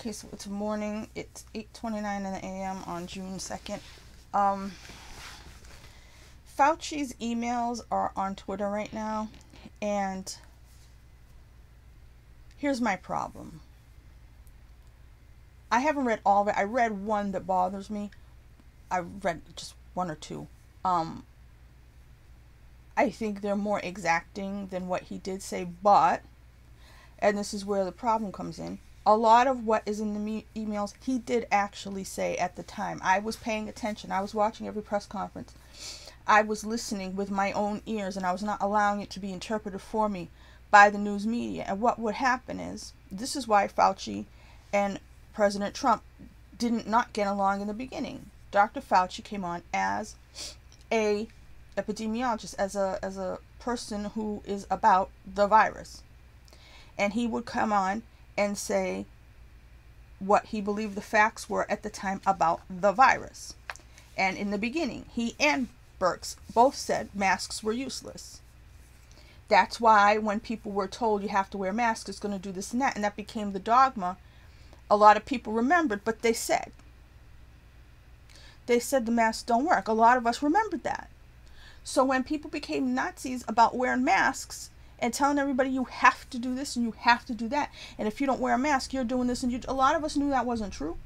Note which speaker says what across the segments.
Speaker 1: Okay, so it's morning. It's 8:29 in the a.m. on June 2nd. Fauci's emails are on Twitter right now, and here's my problem. I haven't read all of it. I read one that bothers me. I read just one or two. I think they're more exacting than what he did say, but, and this is where the problem comes in, a lot of what is in the emails he did actually say at the time. I was paying attention. I was watching every press conference. I was listening with my own ears, and I was not allowing it to be interpreted for me by the news media. And what would happen is, this is why Fauci and President Trump did not get along in the beginning. Dr. Fauci came on as a epidemiologist, as a person who is about the virus. And he would come on and say what he believed the facts were at the time about the virus. And in the beginning, he and Birx both said masks were useless. That's why when people were told you have to wear masks, it's going to do this and that became the dogma, a lot of people remembered, but they said the masks don't work. A lot of us remembered that. So when people became Nazis about wearing masks and telling everybody you have to do this and you have to do that, and if you don't wear a mask, you're doing this, and a lot of us knew that wasn't true.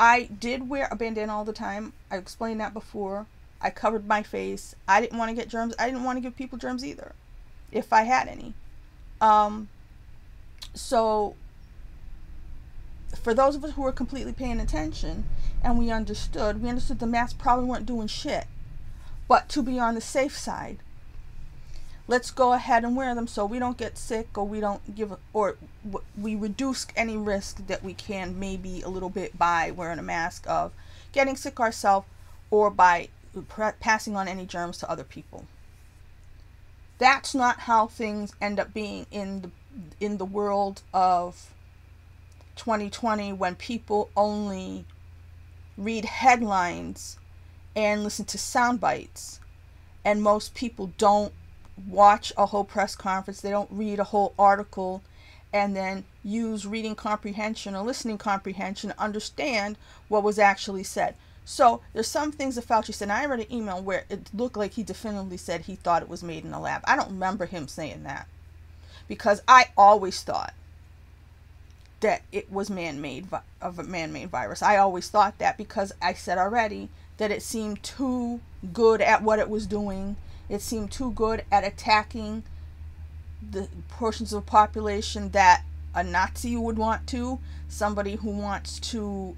Speaker 1: I did wear a bandana all the time. I explained that before. I covered my face. I didn't want to get germs. I didn't want to give people germs either, if I had any. So for those of us who were completely paying attention and we understood the masks probably weren't doing shit. But to be on the safe side, let's go ahead and wear them so we don't get sick, or we don't we reduce any risk that we can, maybe a little bit, by wearing a mask, of getting sick ourselves or by passing on any germs to other people. That's not how things end up being in the world of 2020, when people only read headlines and listen to sound bites, and most people don't watch a whole press conference. They don't read a whole article and then use reading comprehension or listening comprehension to understand what was actually said. So there's some things that Fauci said. And I read an email where it looked like he definitively said he thought it was made in a lab. I don't remember him saying that, because I always thought that it was man-made, of a man-made virus. I always thought that, because I said already that it seemed too good at what it was doing. It seemed too good at attacking the portions of the population that a Nazi would want to, somebody who wants to,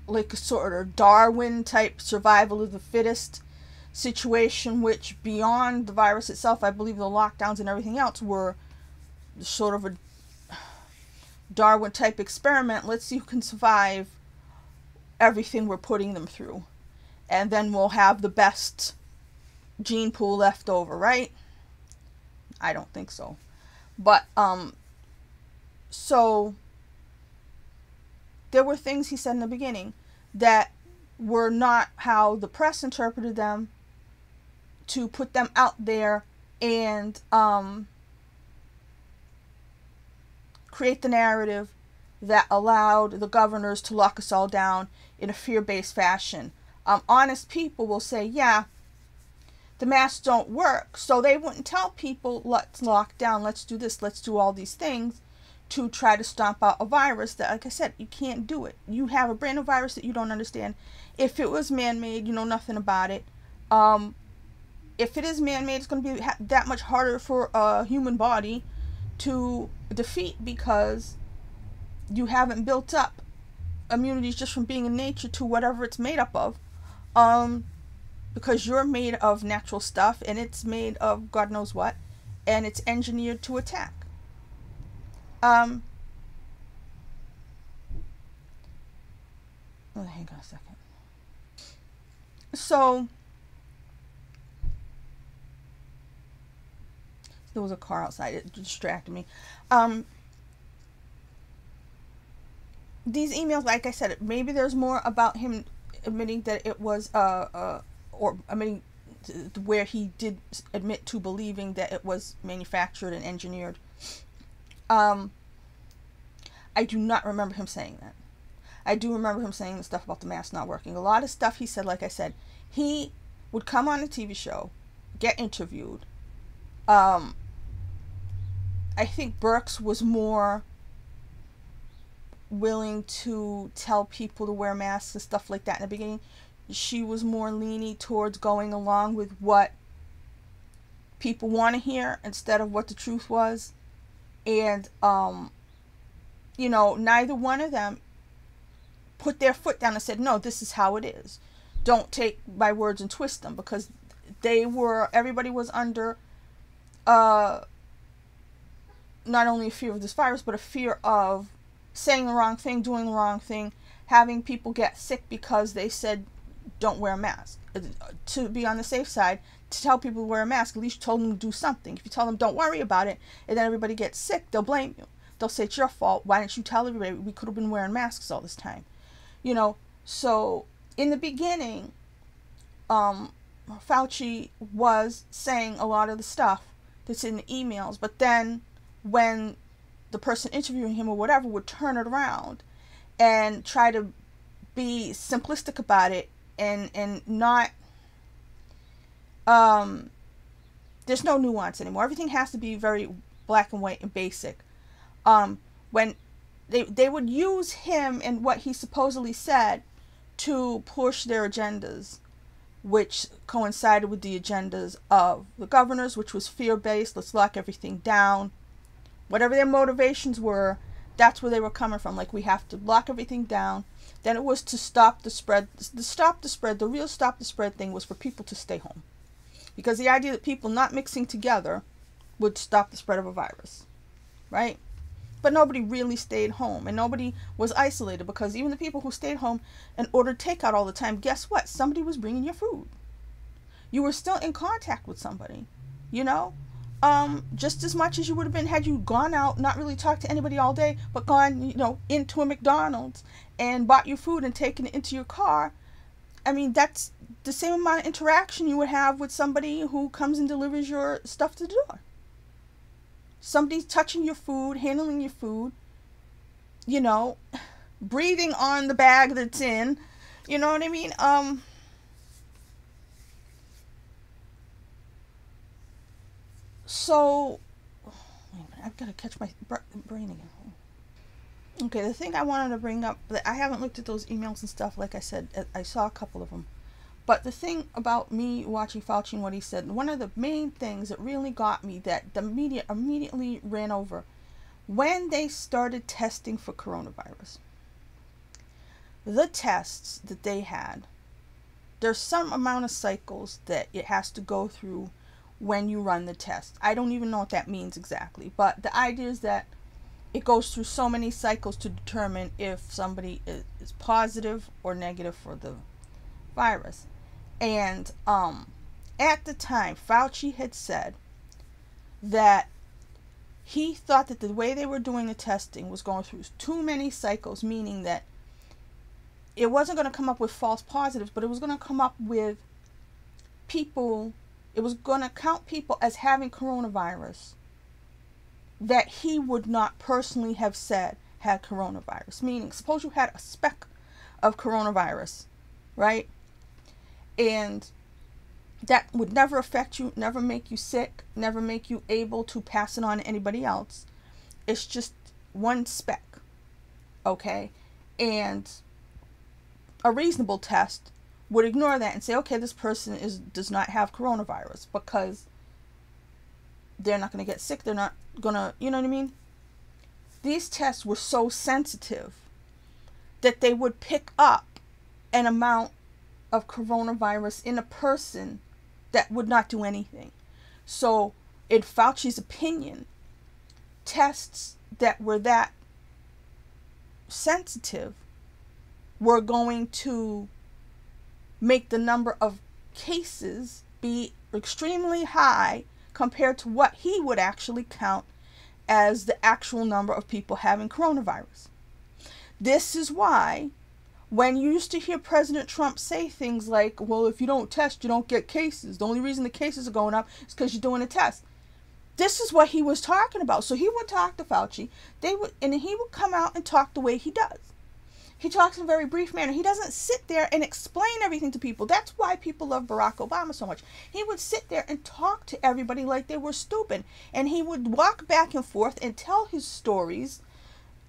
Speaker 1: like a sort of Darwin type survival of the fittest situation, which beyond the virus itself, I believe the lockdowns and everything else were sort of a Darwin type experiment. Let's see who can survive everything we're putting them through, and then we'll have the best gene pool left over, right? I don't think so. But so there were things he said in the beginning that were not how the press interpreted them, to put them out there and create the narrative that allowed the governors to lock us all down in a fear-based fashion. Honest people will say, yeah, the masks don't work, so they wouldn't tell people, let's lock down, let's do this, let's do all these things to try to stomp out a virus that, like I said, you can't do it. You have a brand new virus that you don't understand. If it was man-made, you know nothing about it. If it is man-made, it's going to be that much harder for a human body to defeat, because you haven't built up immunity just from being in nature to whatever it's made up of, because you're made of natural stuff and it's made of God knows what, and it's engineered to attack. Oh, hang on a second. So there was a car outside. It distracted me. These emails, like I said, maybe there's more about him admitting that it was, or admitting where he did admit to believing that it was manufactured and engineered. I do not remember him saying that. I do remember him saying the stuff about the mask not working. A lot of stuff he said, like I said, he would come on a TV show, get interviewed. I think Birx was more willing to tell people to wear masks and stuff like that in the beginning. She was more leaning towards going along with what people want to hear instead of what the truth was. And, you know, neither one of them put their foot down and said, no, this is how it is. Don't take my words and twist them, because everybody was under not only a fear of this virus, but a fear of saying the wrong thing, doing the wrong thing, having people get sick because they said don't wear a mask. To be on the safe side, to tell people to wear a mask, at least you told them to do something. If you tell them don't worry about it, and then everybody gets sick, they'll blame you. They'll say it's your fault. Why didn't you tell everybody? We could have been wearing masks all this time. You know, so in the beginning, Fauci was saying a lot of the stuff that's in the emails, but then when the person interviewing him or whatever would turn it around and try to be simplistic about it and not, there's no nuance anymore. Everything has to be very black and white and basic. When they would use him and what he supposedly said to push their agendas, which coincided with the agendas of the governors, which was fear-based, let's lock everything down. Whatever their motivations were, that's where they were coming from. Like, we have to lock everything down. Then it was to stop the spread. The real stop the spread thing was for people to stay home. Because the idea that people not mixing together would stop the spread of a virus. Right? But nobody really stayed home, and nobody was isolated, because even the people who stayed home and ordered takeout all the time, guess what? Somebody was bringing your food. You were still in contact with somebody, you know? Just as much as you would have been had you gone out, not really talked to anybody all day, but gone, you know, into a McDonald's and bought your food and taken it into your car. I mean, that's the same amount of interaction you would have with somebody who comes and delivers your stuff to the door. Somebody's touching your food, handling your food, you know, breathing on the bag that's in, you know what I mean? So, wait a minute, I've got to catch my brain again. Okay, the thing I wanted to bring up, that I haven't looked at those emails and stuff, like I said, I saw a couple of them. But the thing about me watching Fauci and what he said, one of the main things that really got me, that the media immediately ran over, when they started testing for coronavirus, the tests that they had, there's some amount of cycles that it has to go through when you run the test. I don't even know what that means exactly, but the idea is that it goes through so many cycles to determine if somebody is positive or negative for the virus. And at the time, Fauci had said that he thought that the way they were doing the testing was going through too many cycles, meaning that it wasn't going to come up with false positives, but it was going to come up with people, it was going to count people as having coronavirus that he would not personally have said had coronavirus. Meaning, suppose you had a speck of coronavirus, right? And that would never affect you, never make you sick, never make you able to pass it on to anybody else. It's just one speck, okay? And a reasonable test would ignore that and say, okay, this person does not have coronavirus, because they're not going to get sick, they're not going to, you know what I mean? These tests were so sensitive that they would pick up an amount of coronavirus in a person that would not do anything. So, in Fauci's opinion, tests that were that sensitive were going to make the number of cases be extremely high compared to what he would actually count as the actual number of people having coronavirus. This is why when you used to hear President Trump say things like, well, if you don't test, you don't get cases. The only reason the cases are going up is because you're doing a test. This is what he was talking about. So he would talk to Fauci. And he would come out and talk the way he does. He talks in a very brief manner. He doesn't sit there and explain everything to people. That's why people love Barack Obama so much. He would sit there and talk to everybody like they were stupid. And he would walk back and forth and tell his stories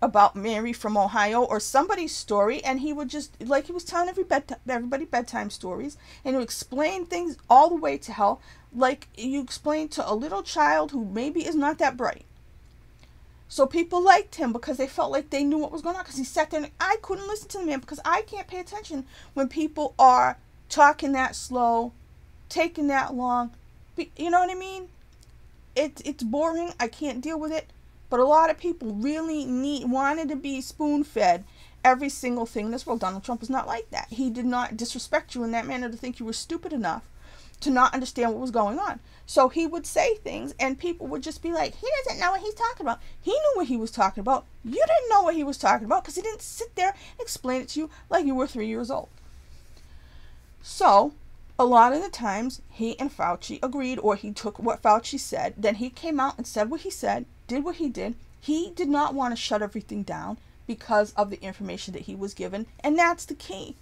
Speaker 1: about Mary from Ohio or somebody's story. And he would just, like he was telling everybody bedtime stories. And he would explain things all the way to hell. Like you explain to a little child who maybe is not that bright. So people liked him because they felt like they knew what was going on. Because he sat there and I couldn't listen to the man because I can't pay attention when people are talking that slow, taking that long. You know what I mean? It's boring. I can't deal with it. But a lot of people really wanted to be spoon-fed every single thing in this world. Donald Trump is not like that. He did not disrespect you in that manner to think you were stupid enough to not understand what was going on. So he would say things and people would just be like, he doesn't know what he's talking about. He knew what he was talking about. You didn't know what he was talking about because he didn't sit there and explain it to you like you were 3 years old. So a lot of the times he and Fauci agreed, or he took what Fauci said. Then he came out and said what he said, did what he did. He did not want to shut everything down because of the information that he was given. And that's the key.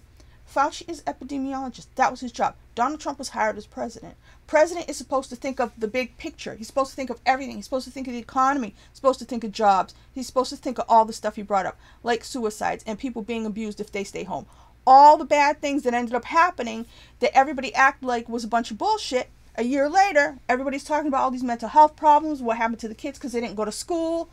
Speaker 1: Fauci is epidemiologist. That was his job. Donald Trump was hired as president. President is supposed to think of the big picture. He's supposed to think of everything. He's supposed to think of the economy. He's supposed to think of jobs. He's supposed to think of all the stuff he brought up, like suicides and people being abused if they stay home. All the bad things that ended up happening that everybody acted like was a bunch of bullshit. A year later, everybody's talking about all these mental health problems, what happened to the kids because they didn't go to school,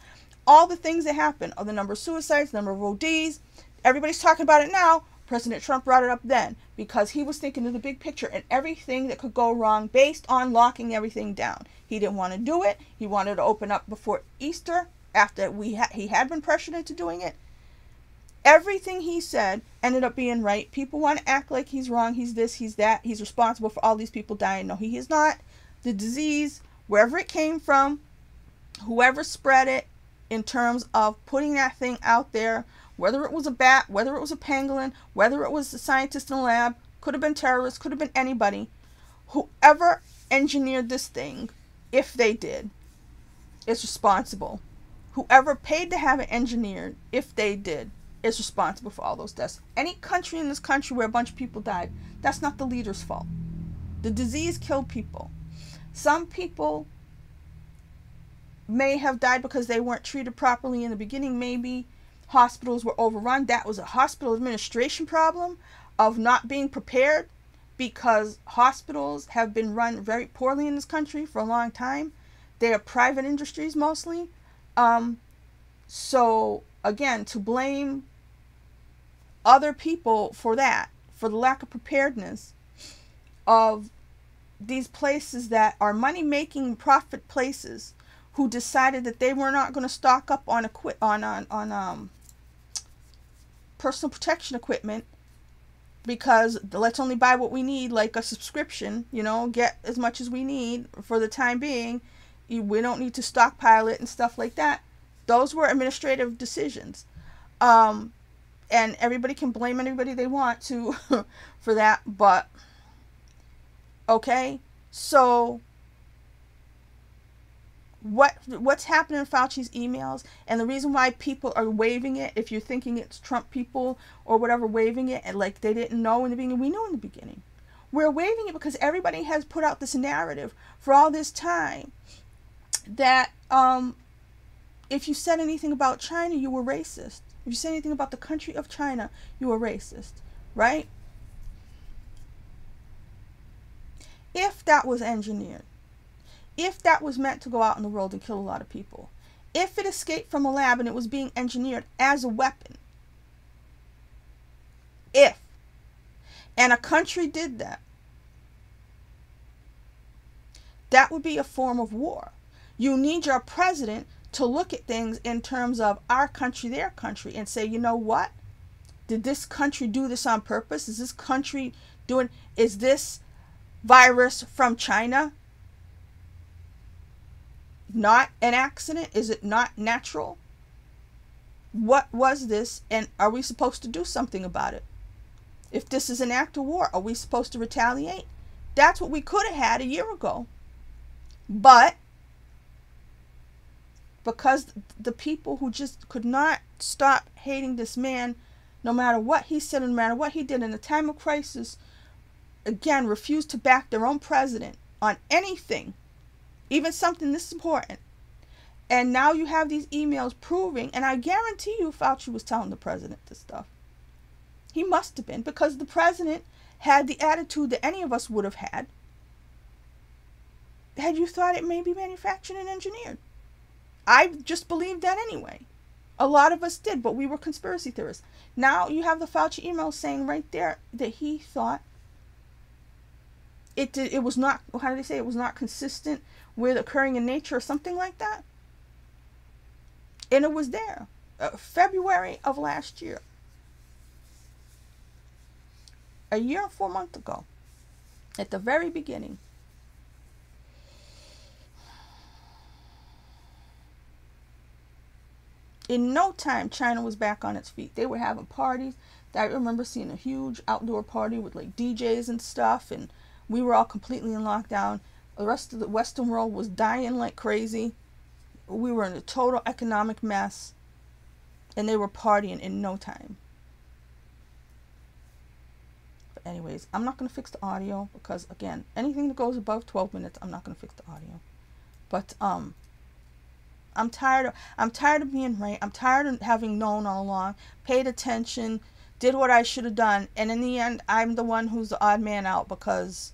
Speaker 1: all the things that happened, the number of suicides, the number of ODs. Everybody's talking about it now. President Trump brought it up then because he was thinking of the big picture and everything that could go wrong based on locking everything down. He didn't want to do it. He wanted to open up before Easter after he had been pressured into doing it. Everything he said ended up being right. People want to act like he's wrong. He's this, he's that. He's responsible for all these people dying. No, he is not. The disease, wherever it came from, whoever spread it in terms of putting that thing out there, whether it was a bat, whether it was a pangolin, whether it was a scientist in a lab, could have been terrorists, could have been anybody. Whoever engineered this thing, if they did, is responsible. Whoever paid to have it engineered, if they did, is responsible for all those deaths. Any country in this country where a bunch of people died, that's not the leader's fault. The disease killed people. Some people may have died because they weren't treated properly in the beginning. Maybe hospitals were overrun. That was a hospital administration problem of not being prepared because hospitals have been run very poorly in this country for a long time. They are private industries mostly. So again, to blame other people for that, for the lack of preparedness of these places that are money-making profit places who decided that they were not going to stock up on personal protection equipment because let's only buy what we need, like a subscription, get as much as we need for the time being. We don't need to stockpile it and stuff like that. Those were administrative decisions. And everybody can blame anybody they want to for that, but okay. So what's happening in Fauci's emails, and the reason why people are waving it, if you're thinking it's Trump people or whatever waving it, and like they didn't know in the beginning, we knew in the beginning. We're waving it because everybody has put out this narrative for all this time that if you said anything about China, you were racist. If you said anything about the country of China, you were racist, right? If that was engineered, if that was meant to go out in the world and kill a lot of people, if it escaped from a lab and it was being engineered as a weapon, and a country did that, that would be a form of war. You need your president to look at things in terms of our country, their country, and say, you know what? Did this country do this on purpose? Is this country is this virus from China not an accident? Is it not natural? What was this? And are we supposed to do something about it? If this is an act of war, are we supposed to retaliate? That's what we could have had a year ago. But because the people who just could not stop hating this man, no matter what he said, no matter what he did in a time of crisis, again, refused to back their own president on anything, even something this important. And now you have these emails proving, and I guarantee you Fauci was telling the president this stuff. He must have been, because the president had the attitude that any of us would have had you thought it may be manufactured and engineered. I just believed that anyway. A lot of us did, but we were conspiracy theorists. Now you have the Fauci email saying right there that he thought it was not, how did they say, it was not consistent with occurring in nature or something like that. And it was there. February of last year. A year and 4 months ago. At the very beginning. In no time, China was back on its feet. They were having parties. I remember seeing a huge outdoor party with like DJs and stuff, and we were all completely in lockdown. The rest of the Western world was dying like crazy. We were in a total economic mess, and they were partying in no time. But anyways, I'm not going to fix the audio because, again, anything that goes above 12 minutes, I'm not going to fix the audio. But I'm tired of being right. I'm tired of having known all along, paid attention, did what I should have done, and in the end, I'm the one who's the odd man out, because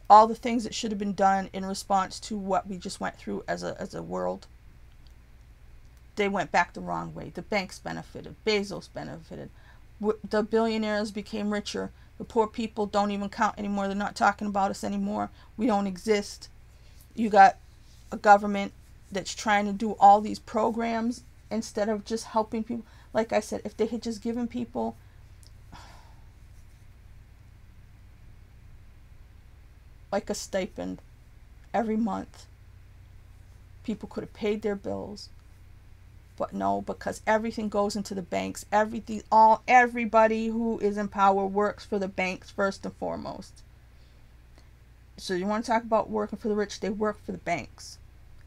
Speaker 1: all the things that should have been done in response to what we just went through as a world, they went back the wrong way. The banks benefited. Bezos benefited. The billionaires became richer. The poor people don't even count anymore. They're not talking about us anymore. We don't exist. You got a government that's trying to do all these programs instead of just helping people. Like I said, if they had just given people like a stipend every month, people could have paid their bills. But no, because everything goes into the banks. Everybody who is in power works for the banks first and foremost. So you want to talk about working for the rich? They work for the banks.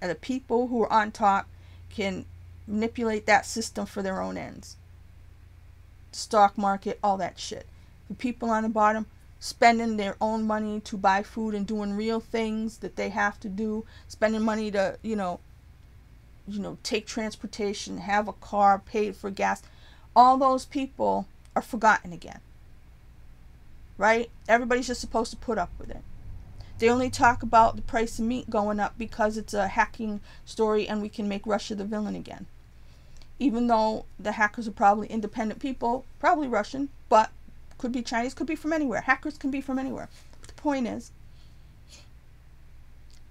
Speaker 1: And the people who are on top can manipulate that system for their own ends. Stock market, all that shit. The people on the bottom spending their own money to buy food and doing real things that they have to do. Spending money to, take transportation, have a car, pay for gas. All those people are forgotten again. Right? Everybody's just supposed to put up with it. They only talk about the price of meat going up because it's a hacking story and we can make Russia the villain again. Even though the hackers are probably independent people, probably Russian, but could be Chinese, could be from anywhere. Hackers can be from anywhere. But the point is,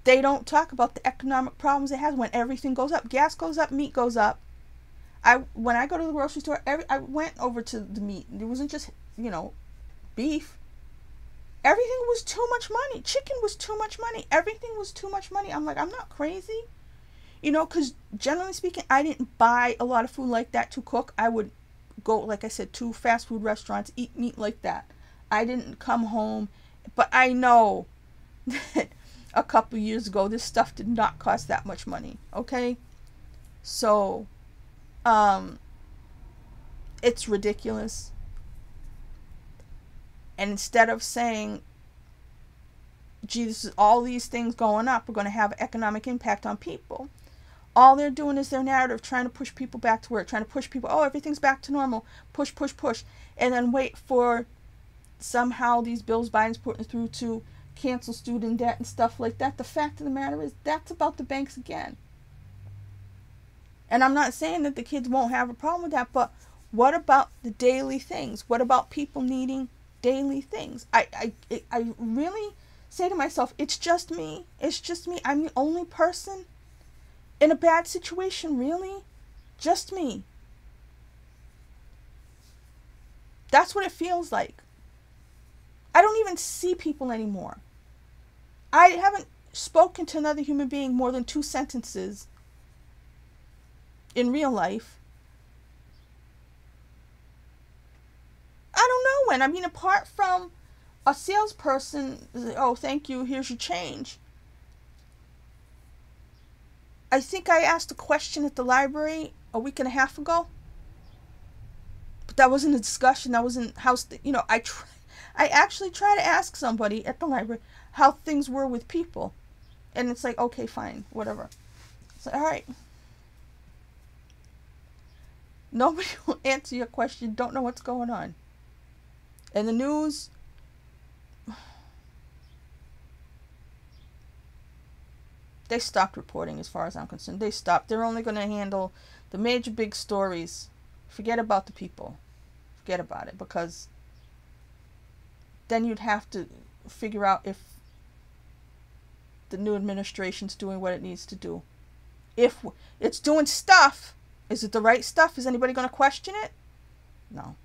Speaker 1: they don't talk about the economic problems it has when everything goes up. Gas goes up, meat goes up. When I go to the grocery store, I went over to the meat. It wasn't just, beef. Everything was too much money. Chicken was too much money. Everything was too much money. I'm like, I'm not crazy. Because generally speaking, I didn't buy a lot of food like that to cook. I would go, like I said, to fast food restaurants, eat meat like that. I didn't come home. But I know that a couple years ago, this stuff did not cost that much money. Okay? So, it's ridiculous. And instead of saying, Jesus, all these things going up are going to have an economic impact on people, all they're doing is their narrative, trying to push people back to work, trying to push people, everything's back to normal, push, push, push, and then wait for somehow these bills Biden's putting through to cancel student debt and stuff like that. The fact of the matter is, that's about the banks again. And I'm not saying that the kids won't have a problem with that, but what about the daily things? What about people needing daily things? I really say to myself, it's just me. It's just me. I'm the only person in a bad situation, really? Just me. That's what it feels like. I don't even see people anymore. I haven't spoken to another human being more than 2 sentences in real life. I don't know when. I mean, apart from a salesperson, oh, thank you, here's your change. I think I asked a question at the library a week and a half ago, but that wasn't a discussion. That wasn't I actually try to ask somebody at the library how things were with people, and it's like, okay, fine, whatever. It's like, all right. Nobody will answer your question. Don't know what's going on. And the news, they stopped reporting as far as I'm concerned. They stopped. They're only going to handle the major big stories. Forget about the people. Forget about it, because then you'd have to figure out if the new administration's doing what it needs to do. If it's doing stuff, is it the right stuff? Is anybody going to question it? No.